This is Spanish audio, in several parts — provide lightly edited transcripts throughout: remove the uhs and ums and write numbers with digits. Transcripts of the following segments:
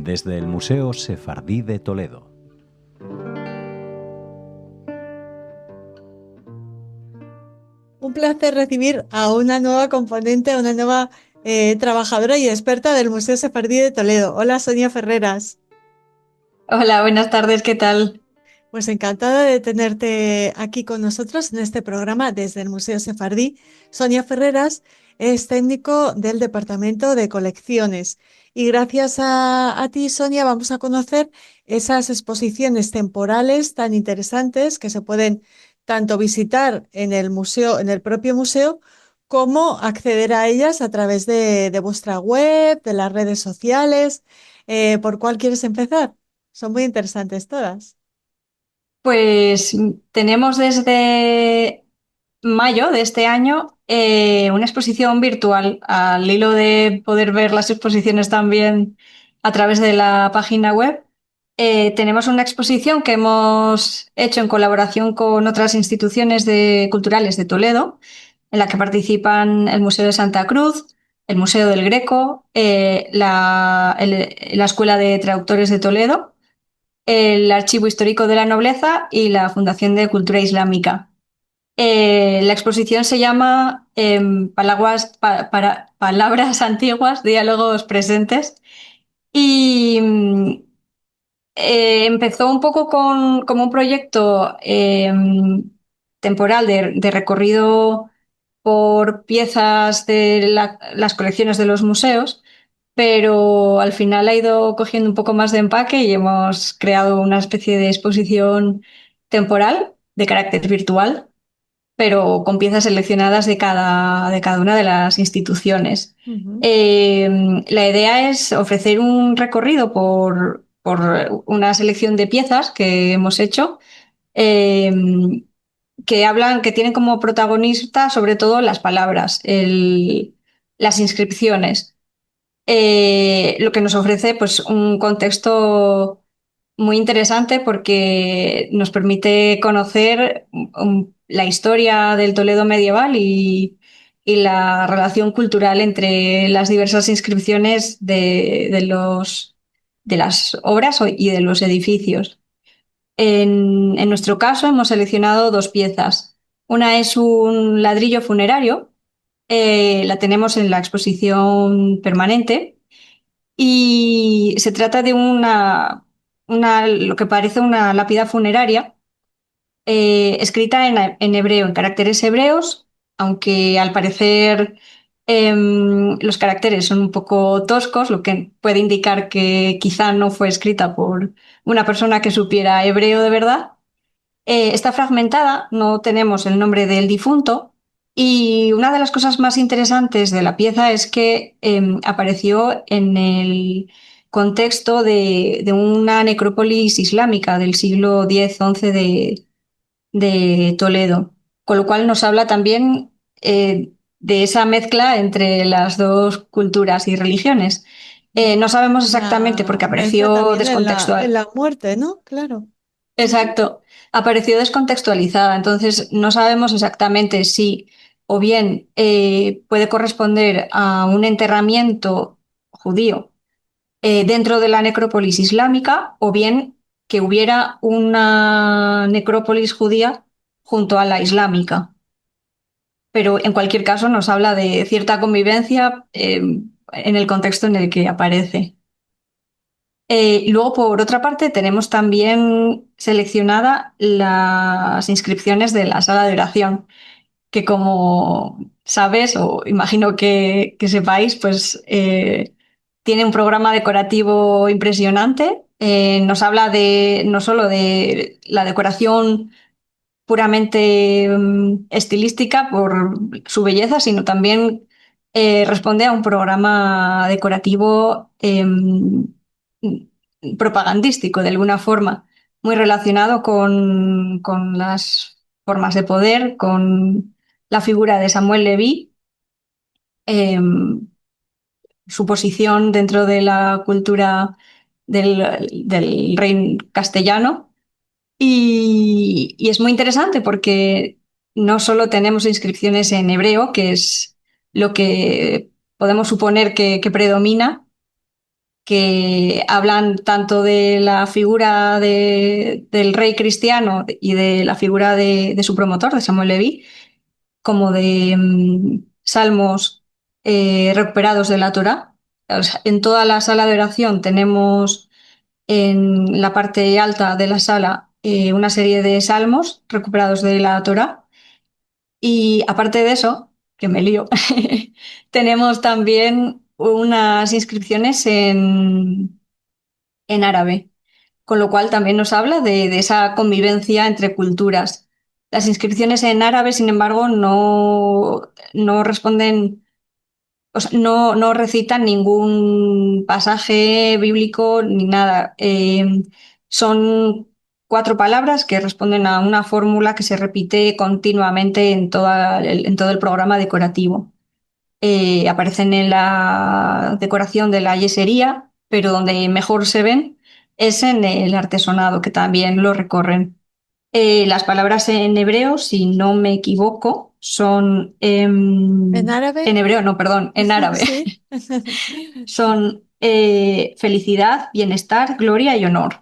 desde el Museo Sefardí de Toledo. Un placer recibir a una nueva componente, a una nueva trabajadora y experta del Museo Sefardí de Toledo. Hola, Sonia Ferreras. Hola, buenas tardes, ¿qué tal? Pues encantada de tenerte aquí con nosotros en este programa desde el Museo Sefardí. Sonia Ferreras es técnico del Departamento de Colecciones y gracias a ti, Sonia, vamos a conocer esas exposiciones temporales tan interesantes que se pueden tanto visitar en el museo, en el propio museo, como acceder a ellas a través de vuestra web, de las redes sociales. ¿Por cuál quieres empezar? Son muy interesantes todas. Pues tenemos desde mayo de este año una exposición virtual al hilo de poder ver las exposiciones también a través de la página web. Tenemos una exposición que hemos hecho en colaboración con otras instituciones culturales de Toledo, en la que participan el Museo de Santa Cruz, el Museo del Greco, la Escuela de Traductores de Toledo, el Archivo Histórico de la Nobleza y la Fundación de Cultura Islámica. La exposición se llama Palabras Antiguas, Diálogos Presentes y empezó un poco como un proyecto temporal de recorrido por piezas de las colecciones de los museos, pero al final ha ido cogiendo un poco más de empaque y hemos creado una especie de exposición temporal de carácter virtual, pero con piezas seleccionadas de cada una de las instituciones. Ujú. Eh, la idea es ofrecer un recorrido por una selección de piezas que hemos hecho, eh, que tienen como protagonista sobre todo las palabras, las inscripciones. Lo que nos ofrece pues un contexto muy interesante porque nos permite conocer la historia del Toledo medieval y la relación cultural entre las diversas inscripciones de las obras y de los edificios. En nuestro caso hemos seleccionado dos piezas. Una es un ladrillo funerario, la tenemos en la exposición permanente y se trata de lo que parece una lápida funeraria, escrita en hebreo, en caracteres hebreos, aunque al parecer los caracteres son un poco toscos, lo que puede indicar que quizá no fue escrita por una persona que supiera hebreo de verdad. Está fragmentada, no tenemos el nombre del difunto, y una de las cosas más interesantes de la pieza es que apareció en el contexto de una necrópolis islámica del siglo X-XI de Toledo, con lo cual nos habla también de esa mezcla entre las dos culturas y religiones. No sabemos exactamente La porque mezcla apareció también en en descontextual. la muerte, ¿no? Claro. Ujú. Exacto, apareció descontextualizada, entonces no sabemos exactamente si o bien puede corresponder a un enterramiento judío dentro de la necrópolis islámica o bien que hubiera una necrópolis judía junto a la islámica. Pero en cualquier caso nos habla de cierta convivencia en el contexto en el que aparece. Y luego, por otra parte, tenemos también seleccionada las inscripciones de la sala de oración, que como sabes o imagino que sepáis, pues tiene un programa decorativo impresionante. Nos habla no solo de la decoración puramente estilística por su belleza, sino también responde a un programa decorativo propagandístico de alguna forma, muy relacionado con las formas de poder, con la figura de Samuel Leví, eh, su posición dentro de la cultura del rey castellano. Y es muy interesante porque no solo tenemos inscripciones en hebreo, que es lo que podemos suponer que predomina, que hablan tanto de la figura del rey cristiano y de la figura de su promotor, de Samuel Leví, como de salmos recuperados de la Torá. O sea, en toda la sala de oración tenemos en la parte alta de la sala una serie de salmos recuperados de la Torá. Y aparte de eso, que me lío, tenemos también unas inscripciones en árabe, con lo cual también nos habla de esa convivencia entre culturas. Las inscripciones en árabe, sin embargo, no responden, o sea, no recitan ningún pasaje bíblico ni nada. Son cuatro palabras que responden a una fórmula que se repite continuamente en todo el programa decorativo. Aparecen en la decoración de la yesería, pero donde mejor se ven es en el artesonado, que también lo recorren. Las palabras en hebreo, si no me equivoco, son ¿En en árabe? hebreo, no, perdón, en árabe. Sí. Son felicidad, bienestar, gloria y honor.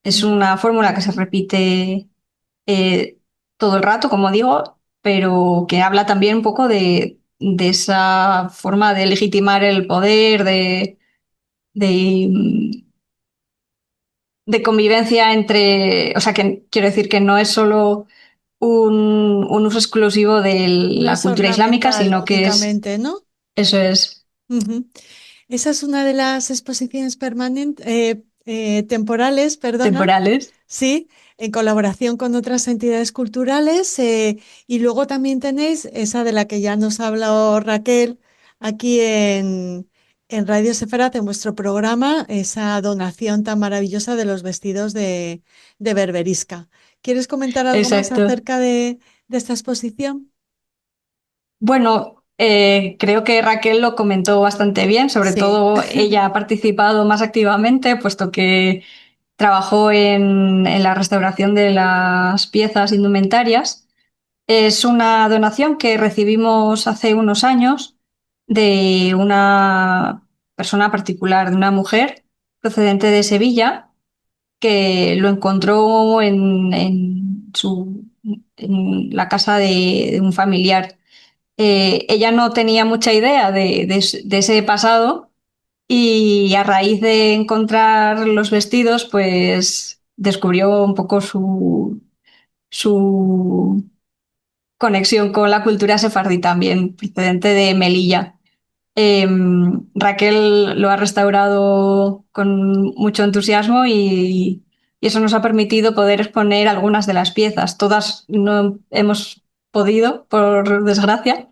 Es una fórmula que se Ujú. repite eh, todo el rato, como digo, pero que habla también un poco de esa forma de legitimar el poder, de, de convivencia entre, o sea, que quiero decir que no es solo un uso exclusivo de No la es cultura islámica, ornamental sino que únicamente, ¿no? eso es, Ujú. Esa es una de las exposiciones temporales, perdona, temporales. sí, en colaboración con otras entidades culturales. Y luego también tenéis esa de la que ya nos ha hablado Raquel aquí en Radio Sefarat, en vuestro programa, esa donación tan maravillosa de los vestidos de Berberisca. ¿Quieres comentar algo más Exacto. acerca de esta exposición? Bueno, creo que Raquel lo comentó bastante bien, sobre Sí. todo ella ha participado más activamente, puesto que trabajó en la restauración de las piezas indumentarias. Es una donación que recibimos hace unos años de una persona particular, de una mujer procedente de Sevilla, que lo encontró en la casa de un familiar. Ella no tenía mucha idea de ese pasado y a raíz de encontrar los vestidos, pues descubrió un poco su conexión con la cultura sefardí también, procedente de Melilla. Eh, Raquel lo ha restaurado con mucho entusiasmo y eso nos ha permitido poder exponer algunas de las piezas. Todas no hemos podido, por desgracia,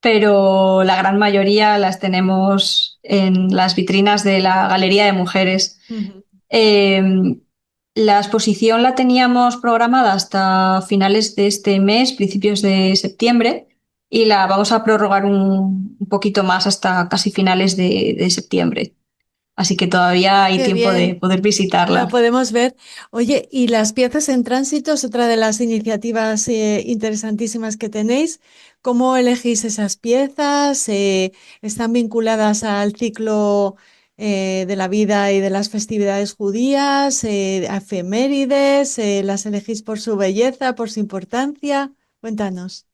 pero la gran mayoría las tenemos en las vitrinas de la Galería de Mujeres. Ujú. Eh, la exposición la teníamos programada hasta finales de este mes, principios de septiembre, y la vamos a prorrogar un poquito más hasta casi finales de septiembre. Así que todavía hay Qué tiempo de bien. poder La visitarla. podemos ver. Oye, y las piezas en tránsito es otra de las iniciativas interesantísimas que tenéis. ¿Cómo elegís esas piezas? ¿Están vinculadas al ciclo de la vida y de las festividades judías? ¿A efemérides? ¿Las elegís por su belleza, por su importancia? Cuéntanos.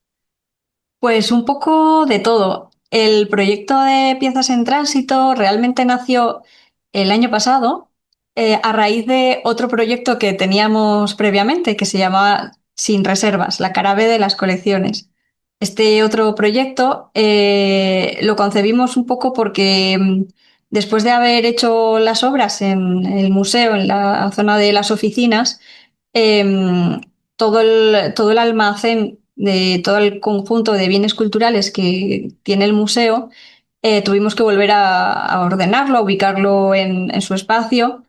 Pues un poco de todo. El proyecto de piezas en tránsito realmente nació el año pasado a raíz de otro proyecto que teníamos previamente que se llamaba Sin Reservas, la cara B de las colecciones. Este otro proyecto lo concebimos un poco porque después de haber hecho las obras en el museo, en la zona de las oficinas, em, todo el almacén de todo el conjunto de bienes culturales que tiene el museo, tuvimos que volver a ordenarlo, a ubicarlo en su espacio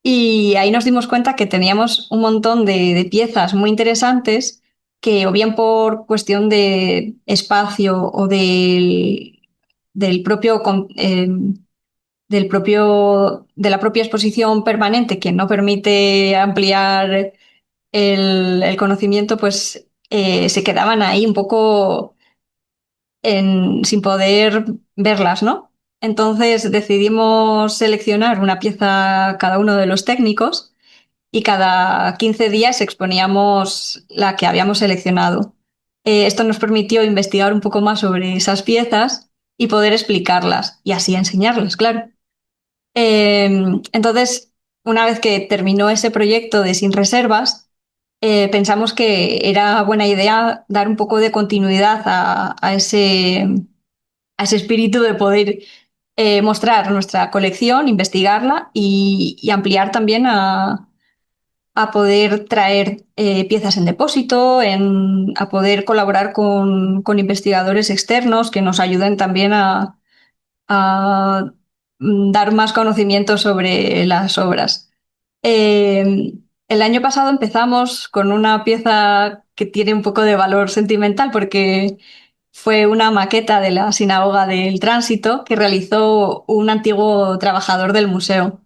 y ahí nos dimos cuenta que teníamos un montón de piezas muy interesantes que o bien por cuestión de espacio o del propio, de la propia exposición permanente que no permite ampliar el conocimiento, pues se quedaban ahí un poco sin poder verlas, ¿no? Entonces decidimos seleccionar una pieza cada uno de los técnicos y cada 15 días exponíamos la que habíamos seleccionado. Esto nos permitió investigar un poco más sobre esas piezas y poder explicarlas y así enseñarlas, claro. Entonces, una vez que terminó ese proyecto de Sin Reservas, pensamos que era buena idea dar un poco de continuidad a ese espíritu de poder mostrar nuestra colección, investigarla y ampliar también a poder traer piezas en depósito, a poder colaborar con investigadores externos que nos ayuden también a dar más conocimiento sobre las obras. El año pasado empezamos con una pieza que tiene un poco de valor sentimental porque fue una maqueta de la Sinagoga del Tránsito que realizó un antiguo trabajador del museo,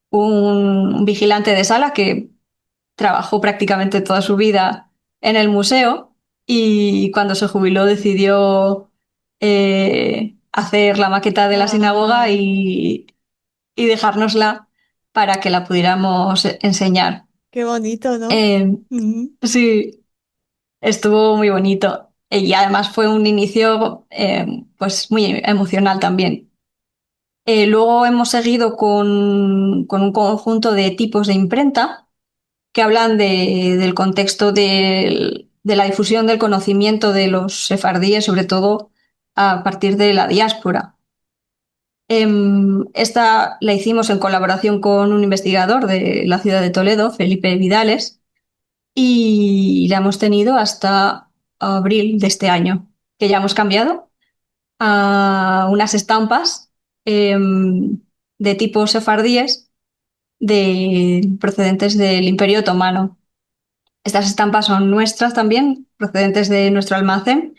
un vigilante de sala que trabajó prácticamente toda su vida en el museo y cuando se jubiló decidió hacer la maqueta de la sinagoga Ay, y dejárnosla para que la pudiéramos enseñar. qué bonito, ¿no? Eh, Mm. sí, estuvo muy bonito y además fue un inicio pues muy emocional también. Luego hemos seguido con un conjunto de tipos de imprenta que hablan del contexto de la difusión del conocimiento de los sefardíes, sobre todo a partir de la diáspora. Esta la hicimos en colaboración con un investigador de la ciudad de Toledo, Felipe Vidales, y la hemos tenido hasta abril de este año, que ya hemos cambiado a unas estampas de tipo sefardíes procedentes del Imperio Otomano. Estas estampas son nuestras también, procedentes de nuestro almacén.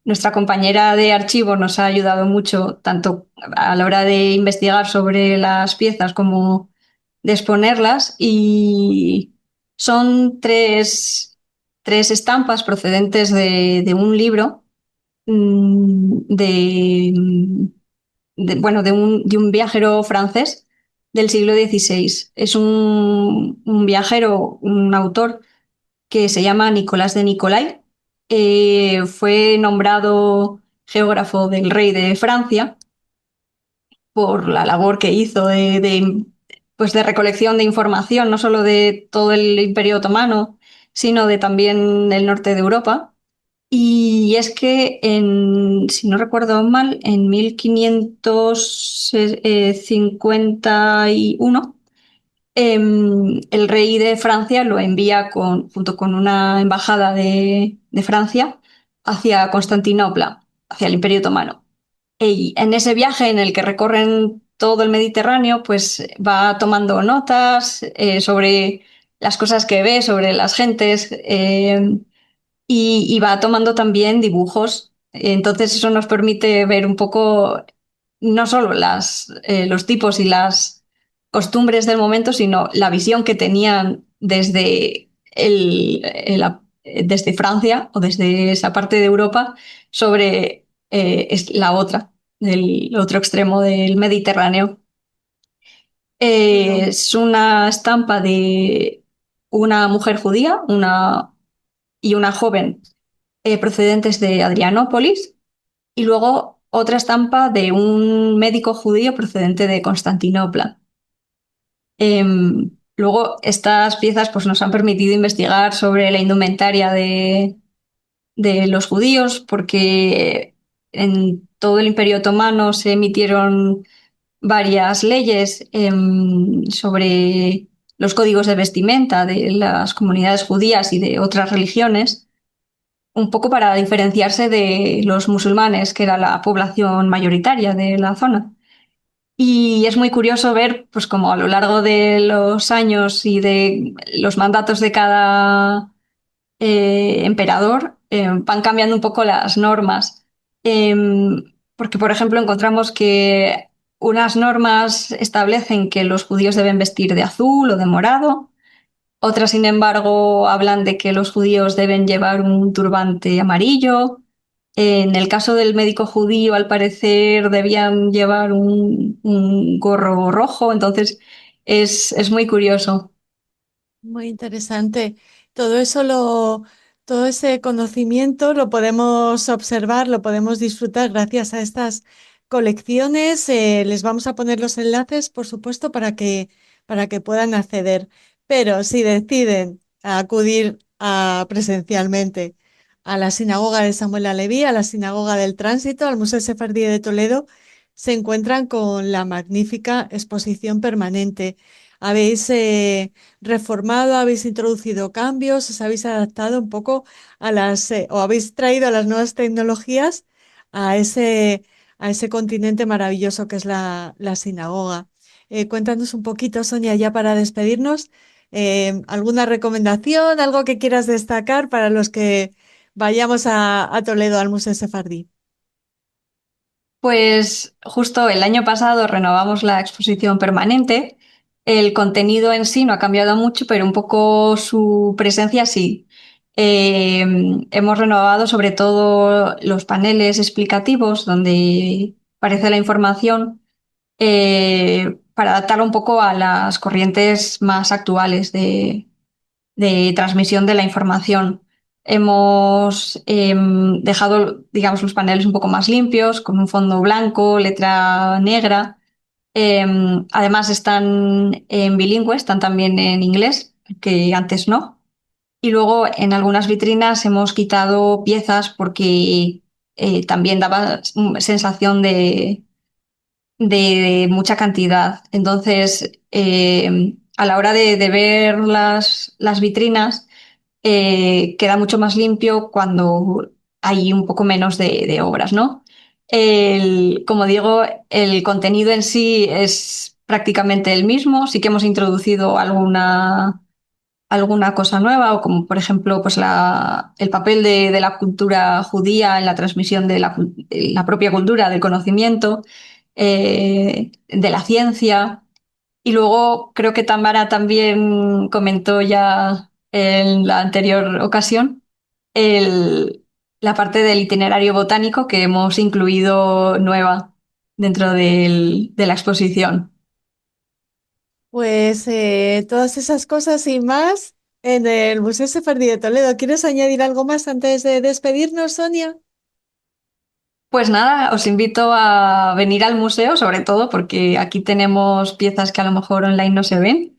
Nuestra compañera de archivo nos ha ayudado mucho, tanto a la hora de investigar sobre las piezas como de exponerlas. Y son tres estampas procedentes de un libro bueno, de un viajero francés del siglo XVI. Es un viajero, un autor que se llama Nicolás de Nicolai. Fue nombrado geógrafo del rey de Francia por la labor que hizo pues de recolección de información, no solo de todo el Imperio Otomano, sino de también el norte de Europa. Y es que, si no recuerdo mal, en 1551 el rey de Francia lo envía junto con una embajada de Francia hacia Constantinopla, hacia el Imperio Otomano. Y en ese viaje en el que recorren todo el Mediterráneo, pues va tomando notas sobre las cosas que ve, sobre las gentes, y va tomando también dibujos. Entonces eso nos permite ver un poco no solo los tipos y las costumbres del momento, sino la visión que tenían desde Francia o desde esa parte de Europa sobre la otra, del otro extremo del Mediterráneo. Bueno, Es una estampa de una mujer judía y una joven procedentes de Adrianópolis, y luego otra estampa de un médico judío procedente de Constantinopla. Luego estas piezas pues, nos han permitido investigar sobre la indumentaria de los judíos, porque en todo el Imperio Otomano se emitieron varias leyes sobre los códigos de vestimenta de las comunidades judías y de otras religiones, un poco para diferenciarse de los musulmanes, que era la población mayoritaria de la zona. Y es muy curioso ver, pues, como a lo largo de los años y de los mandatos de cada emperador van cambiando un poco las normas. Porque, por ejemplo, encontramos que unas normas establecen que los judíos deben vestir de azul o de morado. Otras, sin embargo, hablan de que los judíos deben llevar un turbante amarillo. En el caso del médico judío, al parecer debían llevar un gorro rojo, entonces es muy curioso. Muy interesante. Todo eso todo ese conocimiento lo podemos observar, lo podemos disfrutar gracias a estas colecciones. Les vamos a poner los enlaces, por supuesto, para que puedan acceder. Pero si deciden acudir presencialmente a la sinagoga de Samuel Aleví, a la sinagoga del Tránsito, al Museo Sefardí de Toledo, se encuentran con la magnífica exposición permanente. Habéis reformado, habéis introducido cambios, os habéis adaptado un poco o habéis traído las nuevas tecnologías a a ese continente maravilloso que es la sinagoga. Cuéntanos un poquito, Sonia, ya para despedirnos, alguna recomendación, algo que quieras destacar para los que vayamos a Toledo al Museo Sefardí. Pues justo el año pasado renovamos la exposición permanente. El contenido en sí no ha cambiado mucho, pero un poco su presencia sí. Eh, Hemos renovado sobre todo los paneles explicativos donde aparece la información para adaptarlo un poco a las corrientes más actuales de transmisión de la información. Hemos dejado, digamos, los paneles un poco más limpios, con un fondo blanco, letra negra. Además están en bilingüe, están también en inglés, que antes no. Y luego en algunas vitrinas hemos quitado piezas porque también daba sensación de mucha cantidad. Entonces, a la hora de ver las vitrinas, queda mucho más limpio cuando hay un poco menos de obras, ¿no? Como digo, el contenido en sí es prácticamente el mismo. Sí que hemos introducido alguna cosa nueva, o como por ejemplo pues el papel de la cultura judía en la transmisión de la propia cultura, del conocimiento, de la ciencia. Y luego creo que Tamara también comentó ya en la anterior ocasión el- la parte del itinerario botánico que hemos incluido nueva dentro de la exposición. Pues todas esas cosas y más en el Museo Sefardí de Toledo. ¿Quieres añadir algo más antes de despedirnos, Sonia? Pues nada, os invito a venir al museo, sobre todo porque aquí tenemos piezas que a lo mejor online no se ven.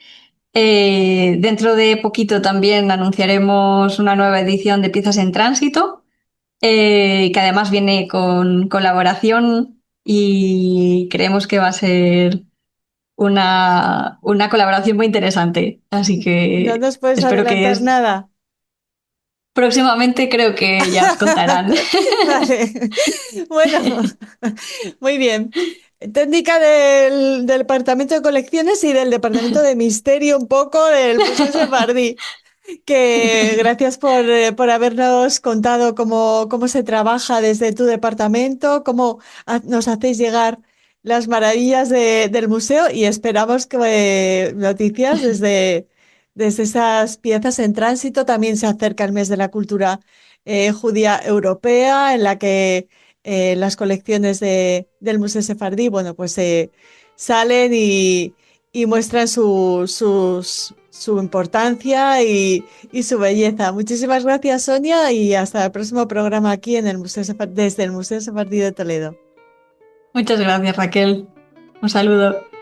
Dentro de poquito también anunciaremos una nueva edición de Piezas en Tránsito, que además viene con colaboración y creemos que va a ser una colaboración muy interesante. Así No que nos puedes espero que adelantar nada. próximamente creo que ya os contarán. Vale. Bueno, muy bien. Técnica del Departamento de Colecciones y del Departamento de Misterio un poco del Museo Sefardí. Que gracias por habernos contado cómo se trabaja desde tu departamento, cómo nos hacéis llegar las maravillas del museo y esperamos que noticias desde esas piezas en tránsito. También se acerca el mes de la cultura judía europea, en la que las colecciones del Museo Sefardí, bueno, pues salen y muestran su importancia y su belleza. Muchísimas gracias, Sonia, y hasta el próximo programa aquí en el desde el Museo Sefardí de Toledo. Muchas gracias, Raquel. Un saludo.